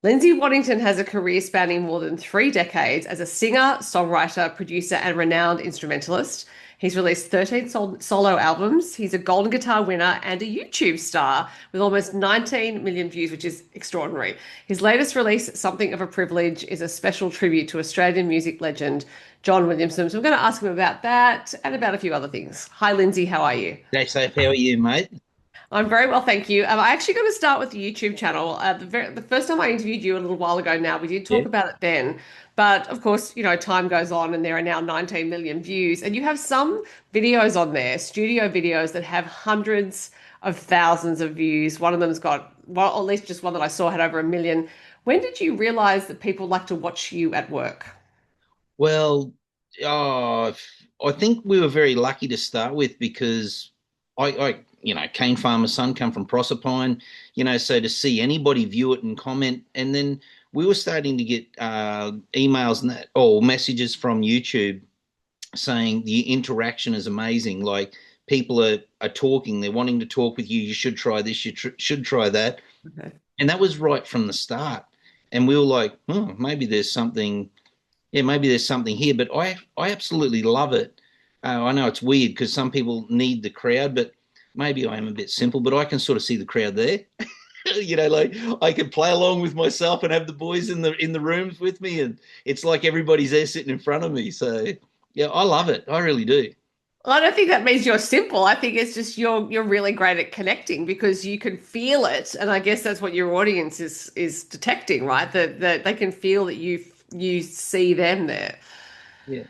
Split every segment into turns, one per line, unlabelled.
Lindsay Waddington has a career spanning more than 3 decades as a singer, songwriter, producer, and renowned instrumentalist. He's released 13 solo albums. He's a Golden Guitar winner and a YouTube star with almost 19 million views, which is extraordinary. His latest release, Something of a Privilege, is a special tribute to Australian music legend John Williamson. So we're going to ask him about that and about a few other things. Hi, Lindsay. How are you?
Hey, Soph, how are you, mate?
I'm very well, thank you. I actually going to start with the YouTube channel. The first time I interviewed you a little while ago now, we did
Yeah.
talk about it then. But of course, time goes on and there are now 19 million views. And you have some videos on there, studio videos that have hundreds of thousands of views. One of them's got, well, at least just one that I saw had over a million. When did you realize that people like to watch you at work?
Well, oh, I think we were very lucky to start with because cane farmer's son, come from Proserpine, so to see anybody view it and comment, and then we were starting to get emails and that, or messages from YouTube saying the interaction is amazing. Like people are talking, they're wanting to talk with you. You should try this. Should try that,
Okay.
and that was right from the start. And we were like, oh, maybe there's something. Yeah, maybe there's something here, but I absolutely love it. I know it's weird because some people need the crowd, but maybe I am a bit simple, but I can sort of see the crowd there. Like I can play along with myself and have the boys in the rooms with me, and it's like everybody's there sitting in front of me. So yeah, I love it. I really do.
Well, I don't think that means you're simple. I think it's just you're really great at connecting because you can feel it, and I guess that's what your audience is detecting, right? That they can feel that you see them there.
Yeah.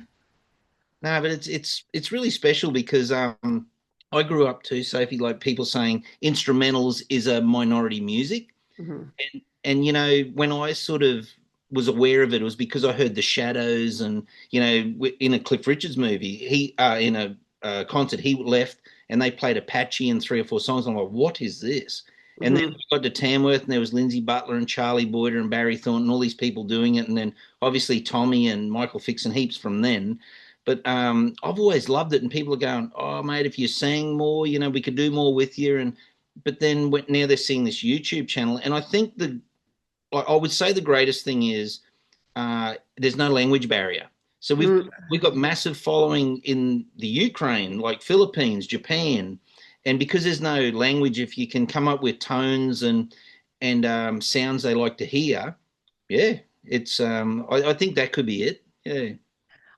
No, but it's really special because I grew up too, Sophie, like people saying instrumentals is a minority music.
Mhm.
And when I sort of was aware of it, it was because I heard the Shadows, and in a Cliff Richards movie, he in a concert he left and they played Apache and three or four songs. I'm like, what is this? And then
Mhm.
we got to Tamworth, and there was Lindsay Butler and Charlie Boyder and Barry Thornton, all these people doing it, and then obviously Tommy and Michael Fix and heaps from then. But I've always loved it, and people are going, "Oh, mate, if you sang more, we could do more with you." And but then now they're seeing this YouTube channel, and I think I would say the greatest thing is there's no language barrier. So
Mm.
we've got massive following in the Ukraine, like Philippines, Japan, and because there's no language, if you can come up with tones and sounds they like to hear, yeah, it's I think that could be it. Yeah,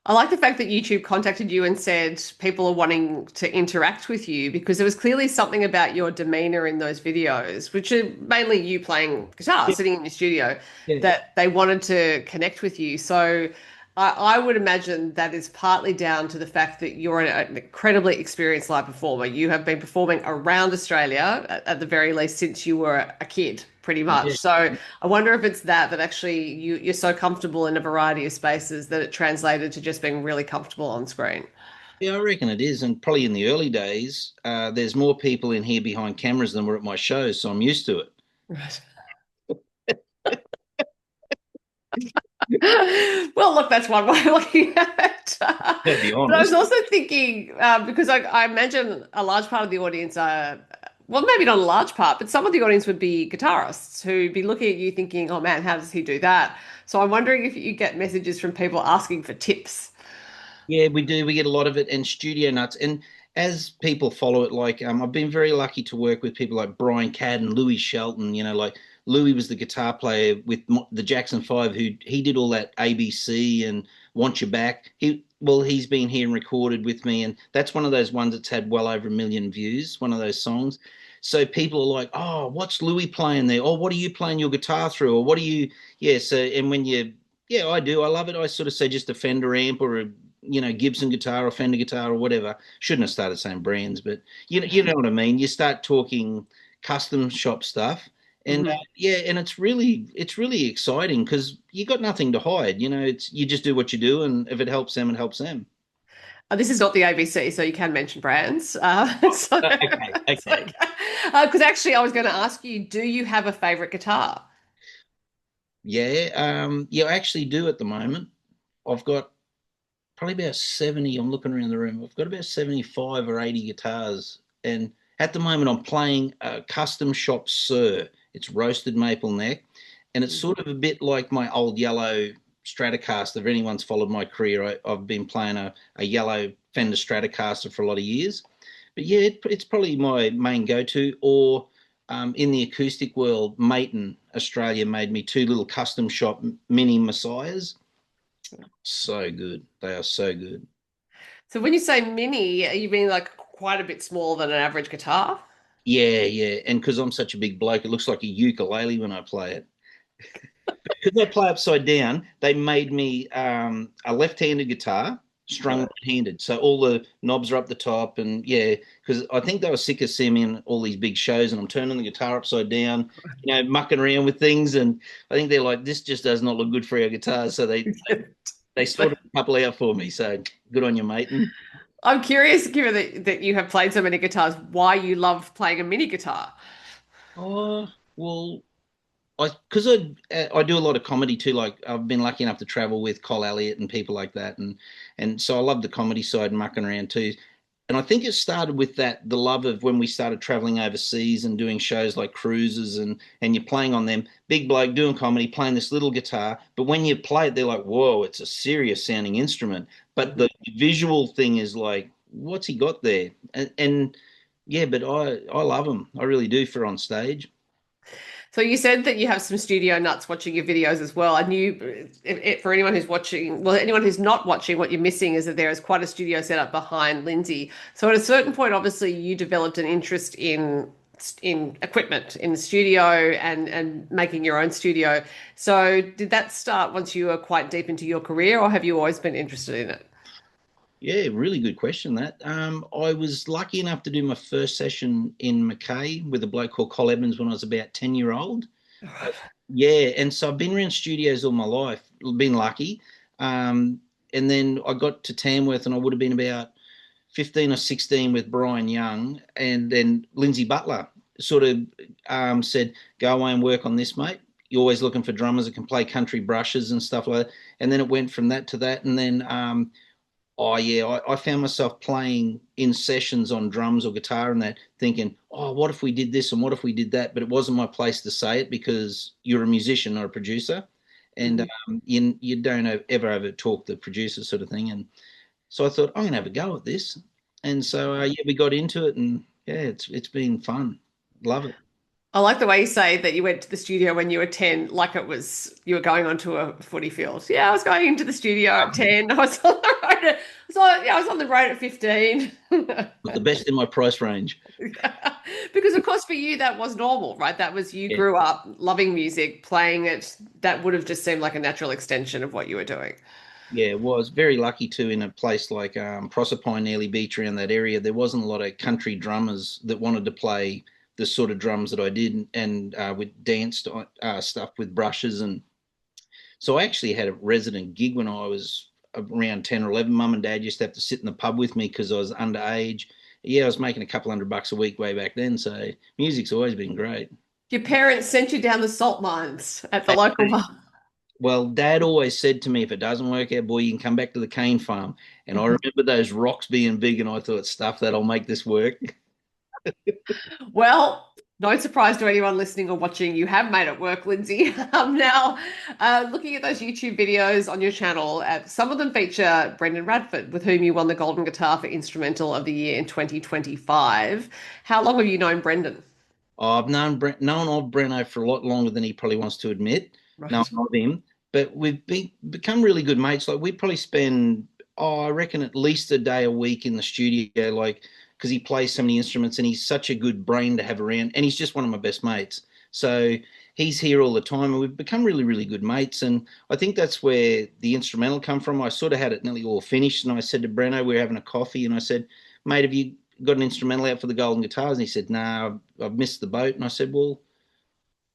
I like the fact that YouTube contacted you and said people are wanting to interact with you because there was clearly something about your demeanor in those videos, which are mainly you playing guitar,
yeah,
sitting in your studio,
yeah.
that they wanted to connect with you. So I would imagine that is partly down to the fact that you're an incredibly experienced live performer. You have been performing around Australia at the very least since you were a kid, pretty much.
Yeah.
So I wonder if it's that actually you're so comfortable in a variety of spaces that it translated to just being really comfortable on screen.
Yeah, I reckon it is, and probably in the early days, there's more people in here behind cameras than were at my shows, so I'm used to it.
Right. Well, look, that's one way of looking at it.
To be
But I was
honest.
also thinking, because I imagine a large part of the audience are, well, maybe not a large part, but some of the audience would be guitarists who'd be looking at you thinking, oh man, how does he do that? So I'm wondering if you get messages from people asking for tips.
Yeah, we do. We get a lot of it, and studio nuts. And as people follow it, like I've been very lucky to work with people like Brian Cadd and Louis Shelton. Like Louis was the guitar player with the Jackson Five, who he did all that ABC and Want You Back. He's been here and recorded with me, and that's one of those ones that's had well over a million views. One of those songs. So people are like, "Oh, what's Louis playing there? Oh, what are you playing your guitar through? Or what are you?" Yeah. So and when you yeah, I do. I love it. I sort of say just a Fender amp or a Gibson guitar or Fender guitar or whatever. Shouldn't have started saying brands, but you know what I mean. You start talking custom shop stuff, and
Mhm.
yeah, and it's really exciting because you got nothing to hide. It's you just do what you do, and if it helps them, it helps them.
This is not the ABC, so you can mention brands. So,
Okay, okay.
because actually, I was going to ask you, do you have a favorite guitar?
Yeah, yeah, I actually do at the moment. I've got probably about 70. I'm looking around the room. I've got about 75 or 80 guitars. And at the moment, I'm playing a custom shop Sir. It's roasted maple neck. and it's sort of a bit like my old yellow Stratocaster. If anyone's followed my career, I've been playing a yellow Fender Stratocaster for a lot of years. But yeah, it's probably my main go-to. Or in the acoustic world, Maton Australia made me two little custom shop mini Messiahs. So good. They are so good.
So when you say mini, are you being like quite a bit smaller than an average guitar?
Yeah, yeah. And because I'm such a big bloke, it looks like a ukulele when I play it. Because I play upside down, they made me a left-handed guitar strung
Right.
right-handed. So all the knobs are up the top, and yeah, because I think they were sick of seeing me in all these big shows, and I'm turning the guitar upside down, mucking around with things, and I think they're like, this just does not look good for our guitars. So they sorted a couple out for me. So good on you, mate. And,
I'm curious, given that you have played so many guitars, why you love playing a mini guitar.
oh well, I do a lot of comedy too. Like I've been lucky enough to travel with Col Elliott and people like that, and so I love the comedy side and mucking around too. And I think it started with that the love of when we started traveling overseas and doing shows like cruises, and you're playing on them, big bloke doing comedy, playing this little guitar. But when you play it, they're like, whoa, it's a serious sounding instrument. But the visual thing is like, what's he got there? And yeah, but I love them. I really do for on stage.
So you said that you have some studio nuts watching your videos as well. And for anyone who's watching, well, anyone who's not watching, what you're missing is that there is quite a studio set up behind Lindsay. So at a certain point, obviously, you developed an interest in equipment in the studio and making your own studio. So did that start once you were quite deep into your career, or have you always been interested in it?
Yeah, really good question. That I was lucky enough to do my first session in Mackay with a bloke called Col Evans when I was about 10 year old. Yeah, and so I've been around studios all my life. Been lucky, and then I got to Tamworth, and I would have been about 15 or 16 with Brian Young, and then Lindsay Butler sort of said, "Go away and work on this, mate. You're always looking for drummers that can play country brushes and stuff like that." And then it went from that to that, and then oh yeah, I found myself playing in sessions on drums or guitar and that, thinking, oh, what if we did this and what if we did that? But it wasn't my place to say it because you're a musician, not a producer, and
Mhm.
you don't ever over talk the producer sort of thing. And so I thought I'm gonna have a go at this, and so yeah, we got into it, and yeah, it's been fun. Love it.
I like the way you say that you went to the studio when you were 10, like it was you were going onto a footy field. Yeah, I was going into the studio at 10. I was on the road I was on the road at 15.
But the best in my price range.
Because of course for you that was normal, right? That was you
Yeah.
grew up loving music, playing it. That would have just seemed like a natural extension of what you were doing.
Yeah, was very lucky too in a place like Proserpine, Nearly Beach, around that area. There wasn't a lot of country drummers that wanted to play the sort of drums that I did, and with danced stuff with brushes. And so I actually had a resident gig when I was around 10 or 11. Mum and Dad used to have to sit in the pub with me because I was underage. Yeah, I was making a couple $100 a week way back then. So music's always been great.
Your parents sent you down the salt mines at the local pub.
Well, Dad always said to me, if it doesn't work out, boy, you can come back to the cane farm. And I remember those rocks being big, and I thought, stuff that'll make this work.
Well, no surprise to anyone listening or watching, you have made it work, Lindsay. Now, looking at those YouTube videos on your channel, some of them feature Brendan Radford, with whom you won the Golden Guitar for Instrumental of the Year in 2025. How long have you known Brendan?
I've known of Breno for a lot longer than he probably wants to admit, known
Right.
of him. But become really good mates. Like we probably spend, I reckon, at least a day a week in the studio, like because he plays so many instruments and he's such a good brain to have around. And he's just one of my best mates. So he's here all the time, and we've become really, really good mates. And I think that's where the instrumental come from. I sort of had it nearly all finished, and I said to Breno, we are having a coffee, and I said, mate, have you got an instrumental out for the Golden Guitars? And he said, no, I've missed the boat. And I said, well,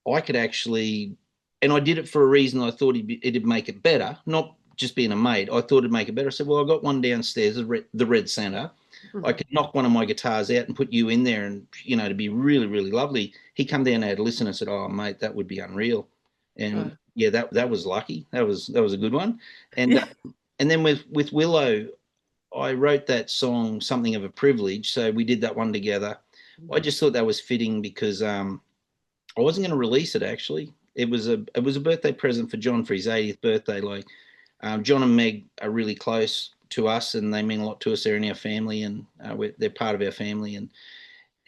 I could actually, and I did it for a reason. I thought it'd make it better, not just being a mate. I thought it'd make it better. I said, well, I got one downstairs, the Red Center. I
Mhm.
could knock one of my guitars out and put you in there, and to be really, really lovely. He come down and had a listen and said, "Oh, mate, that would be unreal." And
Right.
yeah, that was lucky. That was a good one. And
Yeah.
and then with Willow, I wrote that song, Something of a Privilege. So we did that one together. I just thought that was fitting because I wasn't going to release it actually. it was a birthday present for John for his 80th birthday. Like, John and Meg are really close to us, and they mean a lot to us. They're in our family, and they're part of our family.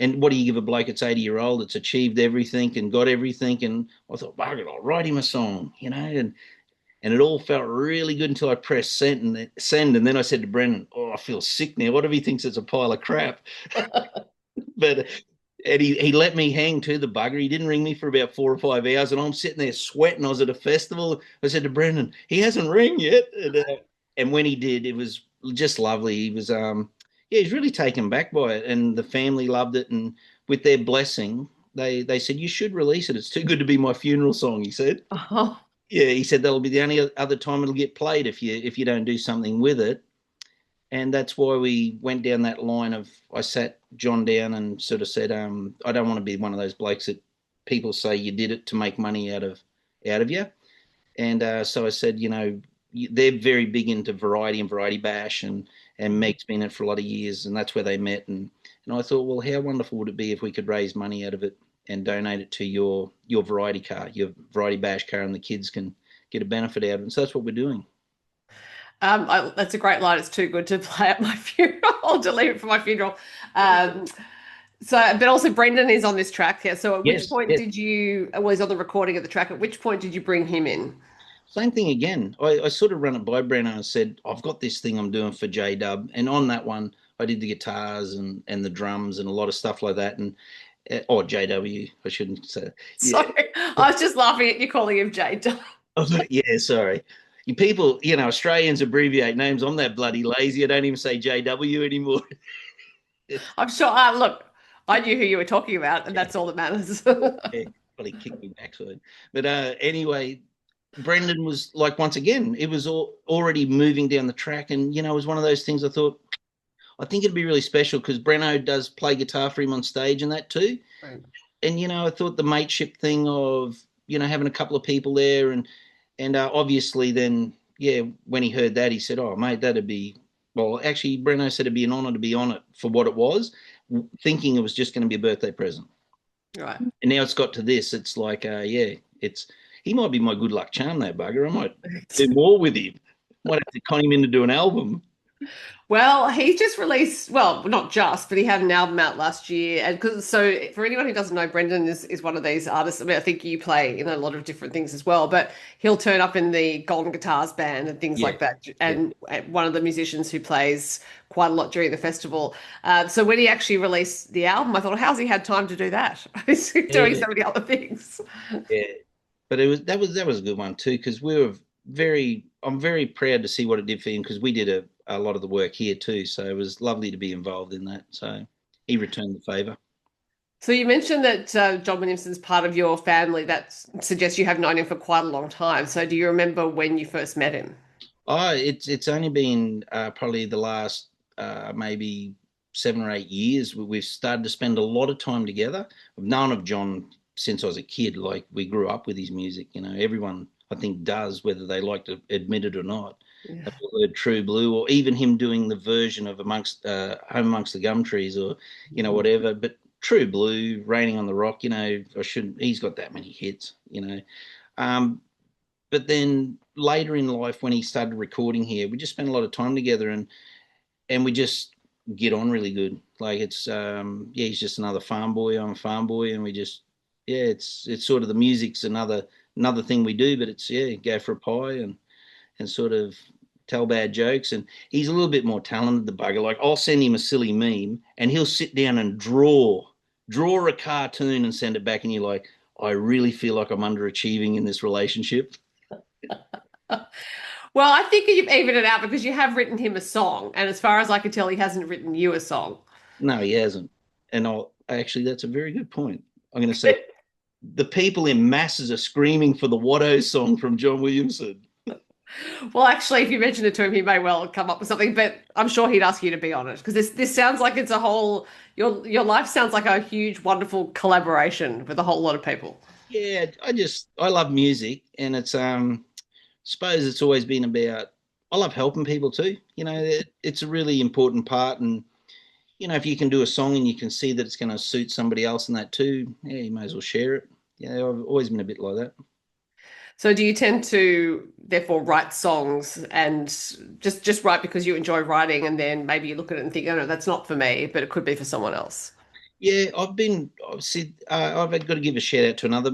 And what do you give a bloke that's 80-year-old that's achieved everything and got everything? And I thought, bugger, I'll write him a song, and it all felt really good until I pressed send, and then I said to Brendan, "Oh, I feel sick now. What if he thinks it's a pile of crap?" But and he let me hang to the bugger. He didn't ring me for about 4 or 5 hours, and I'm sitting there sweating. I was at a festival. I said to Brendan, "He hasn't ring yet." And when he did, it was just lovely. He was yeah, he's really taken back by it, and the family loved it. And with their blessing, they said, "You should release it. It's too good to be my funeral song," he said.
Oh,
Yeah, he said that'll be the only other time it'll get played if you don't do something with it. And that's why we went down that line of, I sat John down and sort of said, I don't want to be one of those blokes that people say you did it to make money out of you. And so I said, they're very big into variety and variety bash, and Meg's been in it for a lot of years, and that's where they met. And I thought, well, how wonderful would it be if we could raise money out of it and donate it to your variety car, your variety bash car, and the kids can get a benefit out of it. And so that's what we're doing.
that's a great line. It's too good to play at my funeral. I'll delete it for my funeral. Um, but also Brendan is on this track here. So at which
Yes,
point
yes.
did you, was on the recording of the track, at which point did you bring him in?
Same thing again. I sort of run it by Brennan and said, I've got this thing I'm doing for J Dub. And on that one, I did the guitars and the drums and a lot of stuff like that. And or JW, I shouldn't say. Yeah.
Sorry, I was just laughing at you calling him Jade.
Yeah, sorry. You people, Australians abbreviate names. I'm that bloody lazy. I don't even say JW anymore.
I'm sure. Look, I knew who you were talking about, and that's all that matters.
Yeah, probably kicked me backside. But anyway, Brendan was like, once again, it was already moving down the track. And, it was one of those things I thought, I think it'd be really special because Breno does play guitar for him on stage and that too.
Right.
And, I thought the mateship thing of, having a couple of people there and obviously then, yeah, when he heard that, he said, oh, mate, well, actually, Breno said it'd be an honour to be on it for what it was, thinking it was just going to be a birthday present.
Right.
And now it's got to this. It's like, yeah, he might be my good luck charm, that bugger. I might do more with him. Might have to con him in to do an album.
Well, he just released, well, not just, but he had an album out last year. And so for anyone who doesn't know, Brendan is one of these artists. I mean, I think you play in a lot of different things as well, but he'll turn up in the Golden Guitars band and things
Yeah,
like that.
yeah,
And one of the musicians who plays quite a lot during the festival. So when he actually released the album, I thought, how's he had time to do that? He's doing
yeah,
so many other things.
yeah. But that was a good one too because I'm very proud to see what it did for him because we did a lot of the work here too. So it was lovely to be involved in that. So he returned the favour.
So you mentioned that John Williamson's part of your family. That suggests you have known him for quite a long time. So do you remember when you first met him?
Oh, it's only been probably the last maybe 7 or 8 years. We've started to spend a lot of time together. I've known of John since I was a kid. Like we grew up with his music. Everyone I think does, whether they like to admit it or not.
Yeah.
Have heard True Blue, or even him doing the version of Home Amongst the Gum Trees, or whatever. But True Blue, Raining on the Rock, I shouldn't. He's got that many hits. Um, but then later in life, when he started recording here, we just spent a lot of time together, and we just get on really good. Like it's yeah, he's just another farm boy. I'm a farm boy, and we just yeah, it's sort of the music's another thing we do, but it's yeah, go for a pie and sort of tell bad jokes. And he's a little bit more talented, the bugger. Like I'll send him a silly meme, and he'll sit down and draw a cartoon and send it back, and you're like, I really feel like I'm underachieving in this relationship.
Well, I think you've evened it out because you have written him a song, and as far as I can tell, he hasn't written you a song.
No, he hasn't. And I'll actually, that's a very good point. I'm going to say the people in masses are screaming for the Watto song from John Williamson.
Well, actually, if you mention it to him, he may well come up with something, but I'm sure he'd ask you to be on it because this sounds like it's a whole your life sounds like a huge, wonderful collaboration with a whole lot of people.
Yeah, I love music, and it's suppose it's always been about I love helping people too. It's a really important part, and if you can do a song and you can see that it's going to suit somebody else in that too, yeah, you may as well share it. Yeah, I've always been a bit like that.
So do you tend to therefore write songs and just write because you enjoy writing, and then maybe you look at it and think, oh no, that's not for me, but it could be for someone else?
Yeah, I've said, I've got to give a shout out to another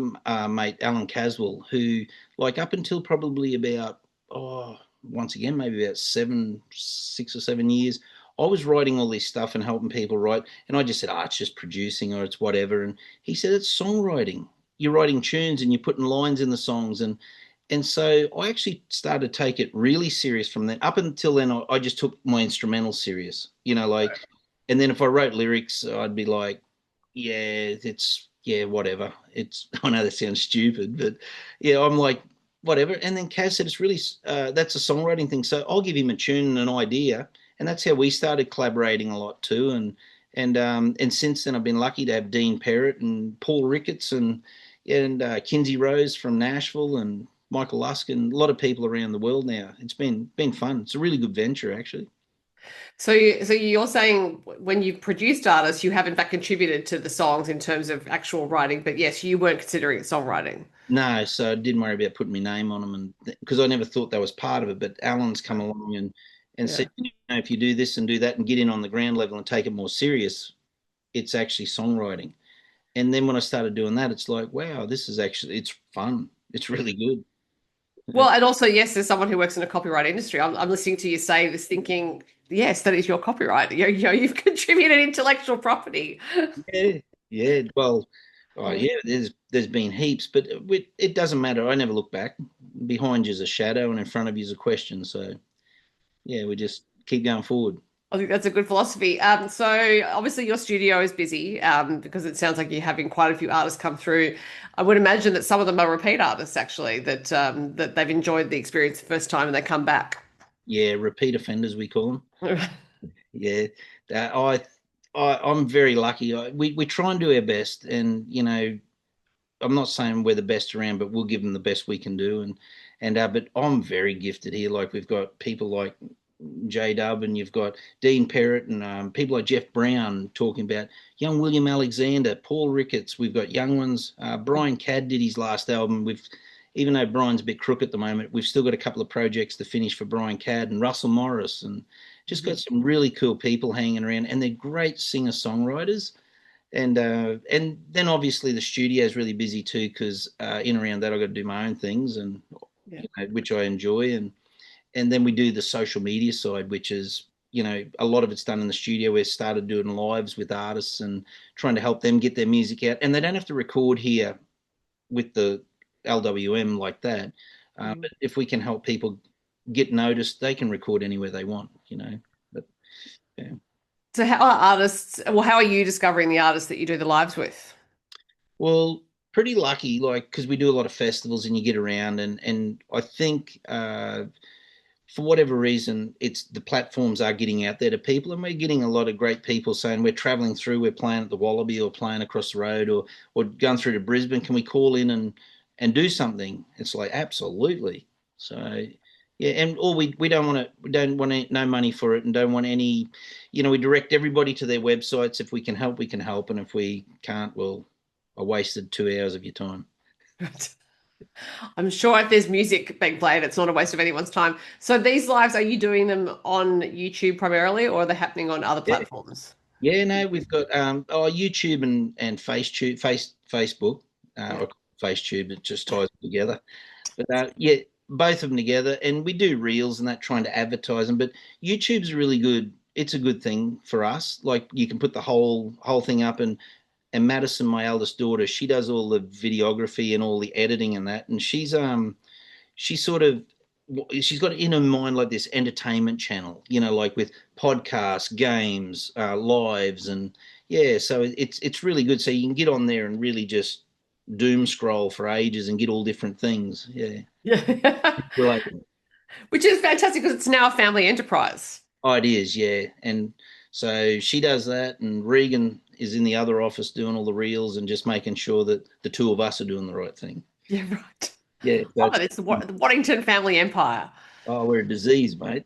mate, Alan Caswell, who, like, up until probably about, once again, maybe about 6 or 7 years, I was writing all this stuff and helping people write. And I just said, it's just producing or it's whatever. And he said, it's songwriting. You're writing tunes and you're putting lines in the songs. And so I actually started to take it really serious from then. Up until then, I just took my instrumental serious, like, and then if I wrote lyrics, I'd be like, yeah, whatever. I know that sounds stupid, but yeah, I'm like, whatever. And then Kaz said, it's really, that's a songwriting thing. So I'll give him a tune and an idea. And that's how we started collaborating a lot too. And since then, I've been lucky to have Dean Perrott and Paul Ricketts and Kinsey Rose from Nashville and Michael Lusk and a lot of people around the world now. It's been fun. It's a really good venture, actually.
So you're saying when you've produced artists, you have in fact contributed to the songs in terms of actual writing, but yes, you weren't considering it songwriting.
No, so I didn't worry about putting my name on them, and because I never thought that was part of it. But Alan's come along and
Yeah.
said, if you do this and do that and get in on the ground level and take it more serious, it's actually songwriting. And then when I started doing that, it's like, wow, it's fun. It's really good.
Well, and also, yes, as someone who works in a copyright industry, I'm listening to you say this thinking, yes, that is your copyright. You've contributed intellectual property.
Yeah, yeah. Well, oh yeah, there's been heaps, but it doesn't matter. I never look back. Behind you is a shadow, and in front of you is a question. So yeah, we just keep going forward.
I think that's a good philosophy. So obviously your studio is busy, because it sounds like you're having quite a few artists come through. I would imagine that some of them are repeat artists actually, that they've enjoyed the experience the first time and they come back.
Yeah, repeat offenders we call them. Yeah, uh, I'm very lucky. We try and do our best, and I'm not saying we're the best around, but we'll give them the best we can do. And but I'm very gifted here. Like we've got people like J Dub, and you've got Dean Perrott, and people like Jeff Brown talking about young William Alexander, Paul Ricketts. We've got young ones. Brian Cadd did his last album. Even though Brian's a bit crook at the moment, we've still got a couple of projects to finish for Brian Cadd and Russell Morris, and just got some really cool people hanging around, and they're great singer songwriters. And then obviously the studio is really busy too because in around that I've got to do my own things and
Yeah.
which I enjoy, and then we do the social media side, which is a lot of it's done in the studio. We've started doing lives with artists and trying to help them get their music out, and they don't have to record here with the LWM like that.
Mm.
But if we can help people get noticed, they can record anywhere they want. But yeah.
So how are you discovering the artists that you do the lives with?
Well, pretty lucky, like because we do a lot of festivals and you get around, and I think for whatever reason, it's the platforms are getting out there to people, and we're getting a lot of great people saying we're traveling through, we're playing at the Wallaby or playing across the road or going through to Brisbane. Can we call in and do something? It's like absolutely. So yeah, and or we don't want no money for it, and don't want any. We direct everybody to their websites. If we can help, we can help, and if we can't, well, I wasted 2 hours of your time.
I'm sure if there's music being played, it's not a waste of anyone's time. So these lives, are you doing them on YouTube primarily, or are they happening on other
Yeah,
platforms?
yeah. No, we've got YouTube and Facebook. I
Yeah.
call it FaceTube. It just ties it together. But yeah, both of them together, and we do reels and that, trying to advertise them. But YouTube's really good. It's a good thing for us. Like you can put the whole thing up, and Madison, my eldest daughter, she does all the videography and all the editing and that, and she's sort of she's got in her mind like this entertainment channel, like with podcasts, games, lives, and yeah, so it's really good. So you can get on there and really just doom scroll for ages and get all different things. Yeah.
Yeah.
Like,
Which is fantastic because it's now a family enterprise.
oh, it is, yeah. And so she does that, and Regan is in the other office doing all the reels and just making sure that the two of us are doing the right thing.
Yeah, right.
Yeah, so
Love it. It's the Waddington family empire.
we're a disease, mate.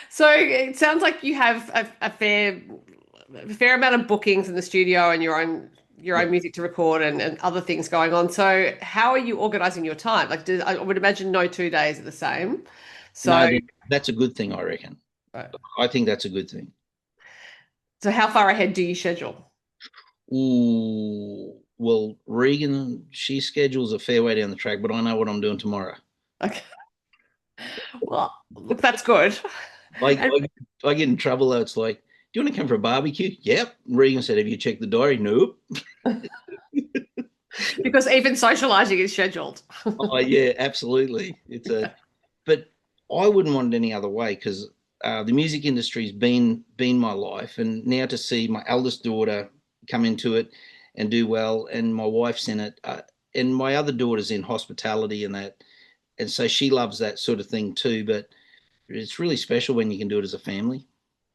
So it sounds like you have a fair amount of bookings in the studio and your own your
Yeah.
own music to record and other things going on. So how are you organizing your time? Like, I would imagine no 2 days are the same.
No,
So,
that's a good thing, I reckon.
right.
I think that's a good thing.
So how far ahead do you schedule?
Ooh, well, Regan, she schedules a fair way down the track, but I know what I'm doing tomorrow.
Okay. Well, look, that's good.
Like
And
I get in trouble though. It's like, do you want to come for a barbecue? Yep. Regan said, have you checked the diary? Nope.
because even socializing is scheduled.
Oh yeah, absolutely. But I wouldn't want it any other way because the music industry's been my life, and now to see my eldest daughter come into it and do well, and my wife's in it, and my other daughter's in hospitality and that, and so she loves that sort of thing too. But it's really special when you can do it as a family.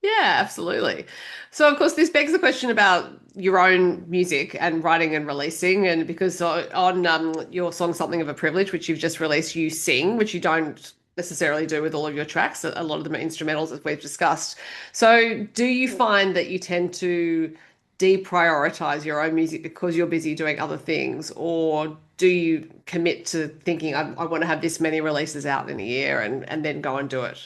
Yeah, absolutely. So, of course, this begs the question about your own music and writing and releasing. And because on your song "Something of a Privilege," which you've just released, you sing, which you don't necessarily do with all of your tracks. A lot of them are instrumentals, as we've discussed. So, do you find that you tend to deprioritize your own music because you're busy doing other things, or do you commit to thinking, I want to have this many releases out in a year and then go and do it?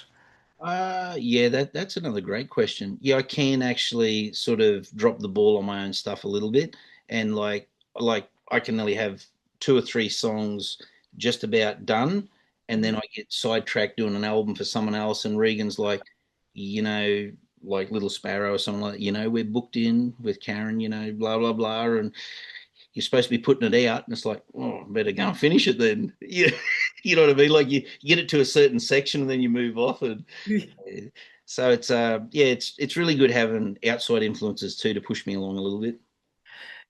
Yeah, that's another great question. Yeah, I can actually sort of drop the ball on my own stuff a little bit, and like I can only have two or three songs just about done, and then I get sidetracked doing an album for someone else, and Regan's like, you know, like Little Sparrow or something like that, we're booked in with Karen, blah blah blah, and you're supposed to be putting it out, and it's like, oh, I better go and finish it then. Yeah, you know what I mean? Like you get it to a certain section, and then you move off, and so yeah, it's really good having outside influences too to push me along a little bit.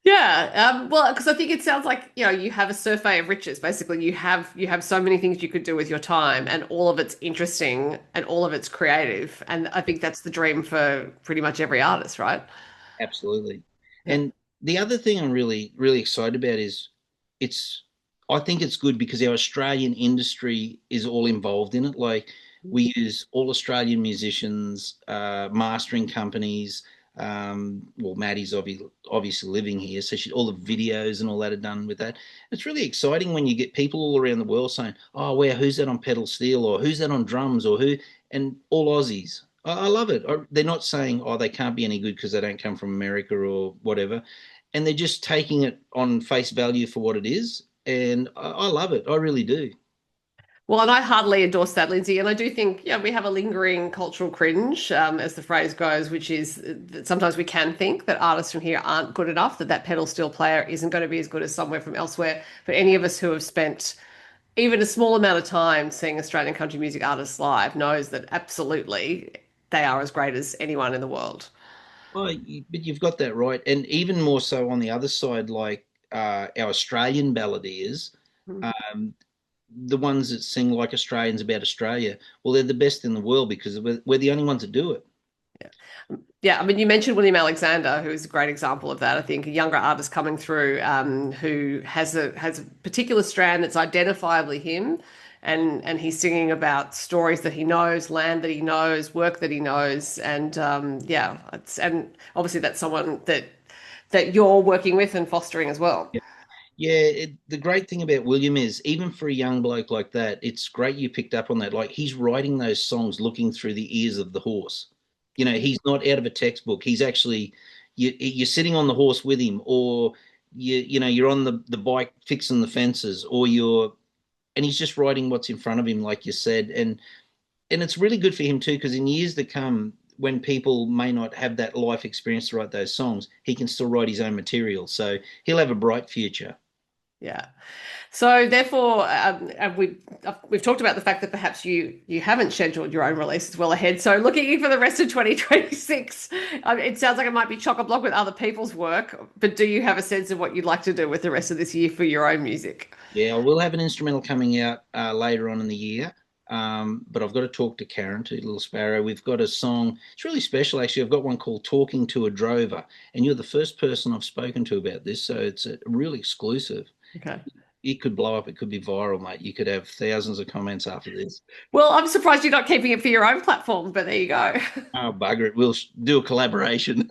Yeah, well, because I think it sounds like, you have a survey of riches. Basically, you have so many things you could do with your time, and all of it's interesting and all of it's creative. And I think that's the dream for pretty much every artist, right?
Absolutely.
Yeah.
And the other thing I'm really really excited about is it's I think it's good because our Australian industry is all involved in it. Like we use all Australian musicians, mastering companies. Well, Maddie's obviously living here, so all the videos and all that are done with that. It's really exciting when you get people all around the world saying, "Oh, wow, who's that on pedal steel, or who's that on drums, or who?" And all Aussies. I love it. They're not saying, "Oh, they can't be any good because they don't come from America or whatever," and they're just taking it on face value for what it is. And I love it. I really do.
Well, and I heartily endorse that, Lindsay. And I do think, yeah, we have a lingering cultural cringe, as the phrase goes, which is that sometimes we can think that artists from here aren't good enough, that pedal steel player isn't going to be as good as somewhere from elsewhere. But any of us who have spent even a small amount of time seeing Australian country music artists live knows that absolutely they are as great as anyone in the world.
Oh, but you've got that right. And even more so on the other side, like our Australian balladeers, um, the ones that sing like Australians about Australia, well, they're the best in the world because we're the only ones that do it.
Yeah. Yeah, I mean, you mentioned William Alexander, who is a great example of that. I think a younger artist coming through, who has a particular strand that's identifiably him, and he's singing about stories that he knows, land that he knows, work that he knows, and yeah, and obviously that's someone that you're working with and fostering as well.
Yeah, the great thing about William is even for a young bloke like that, it's great you picked up on that. Like he's writing those songs looking through the ears of the horse. He's not out of a textbook. He's actually you're sitting on the horse with him, or you're on the bike fixing the fences, or and he's just writing what's in front of him, like you said, and it's really good for him too, because in years to come, when people may not have that life experience to write those songs, he can still write his own material. So he'll have a bright future.
Yeah. So therefore, and we've talked about the fact that perhaps you haven't scheduled your own releases well ahead. So looking for the rest of 2026, it sounds like it might be chock a block with other people's work. But do you have a sense of what you'd like to do with the rest of this year for your own music?
Yeah, I will have an instrumental coming out later on in the year. But I've got to talk to Karen, to Little Sparrow. We've got a song. It's really special, actually. I've got one called Talking to a Drover. And you're the first person I've spoken to about this. So it's a real exclusive.
Okay.
It could blow up. It could be viral, mate. You could have thousands of comments after this.
Well, I'm surprised you're not keeping it for your own platform, but there you go.
Oh, bugger it. We'll do a collaboration.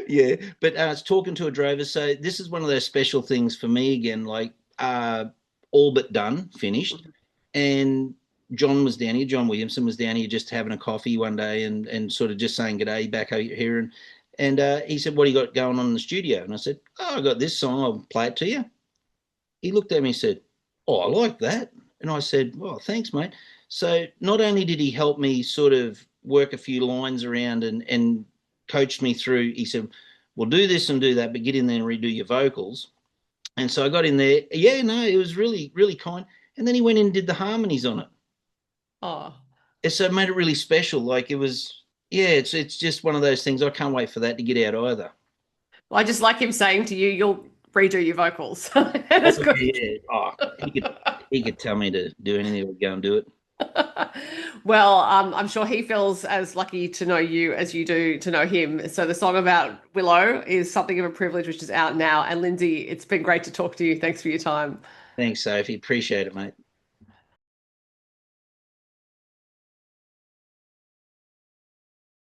Yeah, but I was talking to a drover. So this is one of those special things for me again, like all but done, finished. And John was down here, John Williamson was down here just having a coffee one day and sort of just saying good day back here. And he said, what do you got going on in the studio? And I said, oh, I got this song. I'll play it to you. He looked at me and said, oh, I like that. And I said, well, thanks, mate. So not only did he help me sort of work a few lines around and coached me through, he said, well, do this and do that, but get in there and redo your vocals. And so I got in there. Yeah, no, it was really, really kind. And then he went in and did the harmonies on it.
Oh,
And so it made it really special. Like it was, yeah, it's just one of those things. I can't wait for that to get out either.
well, I just like him saying to you, you'll redo your vocals.
Oh,
That's good.
yeah. Oh, he could tell me to do anything. We'd go and do it.
Well, I'm sure he feels as lucky to know you as you do to know him. So the song about Willow is something of a privilege, which is out now. And Lindsay, it's been great to talk to you. Thanks for your time.
Thanks, Sophie. Appreciate it, mate.